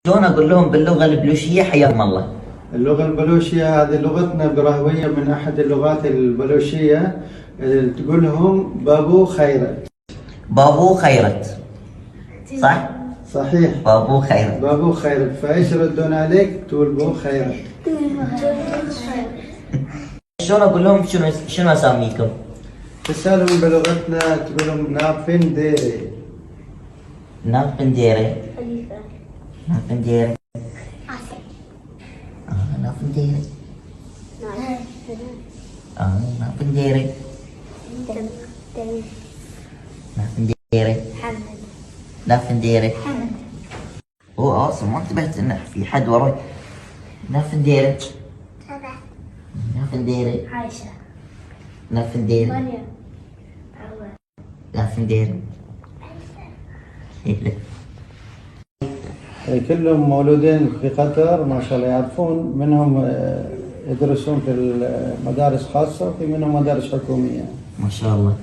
شلون اقول لهم باللغه البلوشيه حياكم الله؟ اللغة البلوشية هذه لغتنا براهوية من أحد اللغات البلوشية. تقول لهم بابو خيرت. بابو خيرت، صح؟ صحيح، بابو خيرت. بابو خيرت. فايش يردون عليك؟ تقول بو خيرت. شلون اقول لهم شنو اساميكم؟ تسألهم بلغتنا تقول لهم نابن ديري. نابن ديري. خليفة. نابن ديري. عسل. نابن ديري. نعم. نابن ديري. تمام. نابن ديري. حمد. نابن ديري. حمد. هو اصلا ما انتبهت انه في حد وراي. نابن ديري. سبع. نابن ديري. عائشة. نابن ديري. مريم. عوة. نابن ديري. كلهم مولودين في قطر ما شاء الله، يعرفون منهم يدرسون في المدارس خاصة وفي منهم مدارس حكومية. ما شاء الله.